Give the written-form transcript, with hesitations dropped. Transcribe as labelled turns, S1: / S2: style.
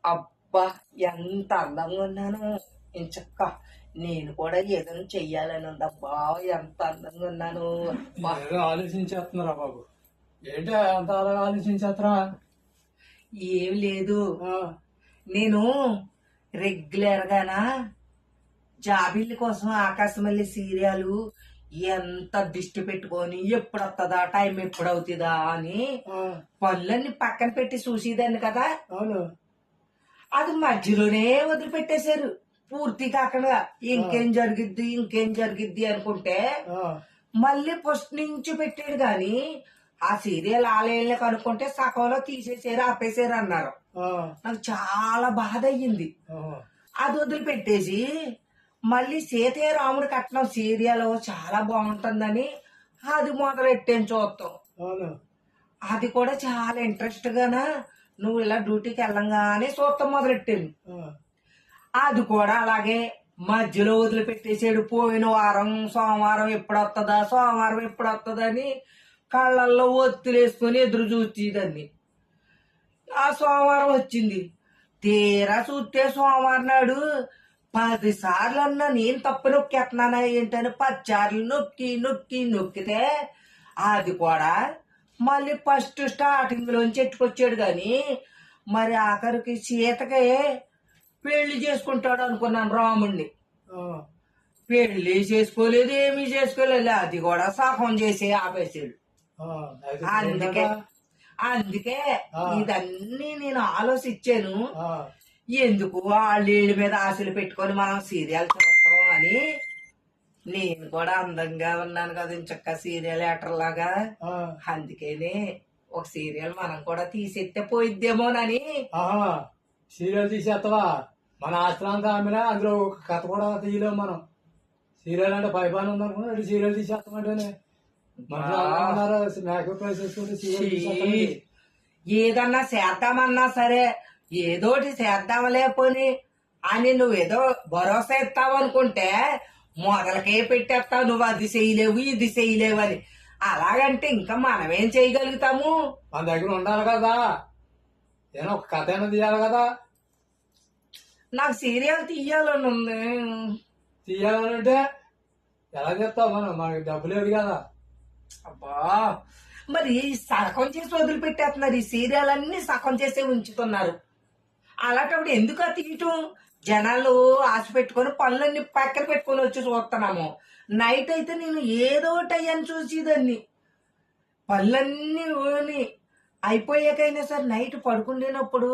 S1: అబ్బా! ఎంత అందంగా ఉన్నానో ఎంచక్క. నేను కూడా ఏదైనా చెయ్యాలని ఉందబ్బా! ఎంత అందంగా ఉన్నానో. అబ్బా!
S2: ఏదో ఆలోచించేస్తున్నారా బాబు? ఏంటి అంత అలాగా ఆలోచించేస్తారా?
S1: ఏం లేదు.
S2: ఆ,
S1: నేను రెగ్యులర్‌గానా జాబిల్లి కోసం ఆకాశమల్లె సీరియలు ఎంత దిష్టి పెట్టుకొని ఎప్పుడొత్తదా, టైం ఎప్పుడవుతదా అని
S2: ఆ,
S1: పనులన్నీ పక్కన పెట్టి చూసేదాన్ని కదా!
S2: అవును.
S1: అది మధ్యలోనే వదిలిపెట్టేశారు. పూర్తి కాకుండా ఇంకేం జరిగిద్ది అనుకుంటే
S2: ఆ,
S1: మళ్ళీ ఫస్ట్ నుంచి పెట్టాడు గాని ఆ సీరియల్ ఆలయంలో కనుక్కుంటే సగంలో తీసేసారు, ఆపేసారు అన్నారు.
S2: ఆ,
S1: నాకు చాలా బాధ అయ్యింది.
S2: ఓహో,
S1: అది వదిలిపెట్టేసి మళ్ళీ సీతయ్య రాముడి కట్నం సీరియల్ చాలా బాగుంటుందని అది మొదలెట్టాను చూస్తాం.
S2: అవును.
S1: అది కూడా చాలా ఇంట్రెస్ట్ గానా నువ్వు ఇలా డ్యూటీకి వెళ్ళంగానే చూస్తాం మొదలెట్టాను.
S2: ఆ,
S1: అది కూడా అలాగే మధ్యలో వదిలిపెట్టేసాడు. పోయిన వారం సోమవారం ఎప్పుడొత్తదని కళ్ళల్లో ఒత్తులేసుకొని ఎదురు చూసేదాన్ని. ఆ సోమవారం వచ్చింది. తీరా చూస్తే సోమవారం నాడు 10 సార్లు అన్నా నేను తప్పు నొక్కేస్తున్నానా ఏంటని 10 సార్లు నొక్కితే అది కూడా మళ్ళీ ఫస్ట్ స్టార్టింగ్ లోంచి ఎట్టుకొచ్చాడు గాని మరి ఆఖరికి సీతకే పెళ్లి చేసుకుంటాడు అనుకున్నాను రాముణ్ణి.
S2: ఆ,
S1: పెళ్లి చేసుకోలేదు, ఏమీ చేసుకోలేదు. అది కూడా సగం చేసి ఆపేసాడు.
S2: ఆ, అయితే
S1: అందుకే
S2: ఏంటంట?
S1: అందుకే
S2: ఆ.
S1: ఇదన్నీ నేను ఆలోచించాను.
S2: ఆ,
S1: ఎందుకు వాళ్ళ మీద ఆశలు పెట్టుకొని మనం సీరియల్ చూస్తాం అని. నేను కూడా అందంగా ఉన్నాను కదా ఇంచక్క సీరియల్ యాక్టర్ లాగా.
S2: ఆ,
S1: అందుకని ఒక సీరియల్ మనం కూడా తీసేస్తే పోయిద్దేమోనని.
S2: ఆహా, సీరియల్ తీసేస్తావా? మన ఆశ్రమంతా ఆమెరా, అందులో ఒక కథ కూడా తీయలేము మనం. సీరియల్ అంటే పైపాన్ ఉందనుకున్నా సీరియల్ తీసేస్తామంటేనే మనుషులు అలా ఉన్నారు. మేకప్ వేసేసుకుంటే సీరియల్ తీసేస్తామండి.
S1: ఏదన్నా చేద్దామన్నా సరే ఏదోటి చేద్దామలే పోని అని నువ్వేదో భరోసా ఇస్తావు అనుకుంటే మొదలకే పెట్టేస్తావు. నువ్వు అది చేయలేవు ఇది చేయలేవు అని. అలాగంటే ఇంకా మనమేం చేయగలుగుతాము?
S2: మన దగ్గర ఉండాలి కదా, ఏదో ఒక కథ అయినా తీయాలి కదా.
S1: నాకు సీరియల్ తీయాలని ఉంది.
S2: తీయాలంటే ఎలా చేస్తావు? మనకి డబ్బు లేదు కదా.
S1: అబ్బా, మరి సగం చేసి వదిలిపెట్టేస్తున్నారు. ఈ సీరియల్ అన్ని సగం చేసే ఉంచుతున్నారు. అలాంటప్పుడు ఎందుకు ఆ తీయటం? జనాలు ఆశ పెట్టుకొని పనులన్నీ పక్కన పెట్టుకొని వచ్చి చూస్తున్నాము. నైట్ అయితే నేను ఏదో ఒకటి అయ్యాను చూసేదాన్ని. పనులన్నీ అయిపోయాకైనా సరే నైట్ పడుకుండినప్పుడు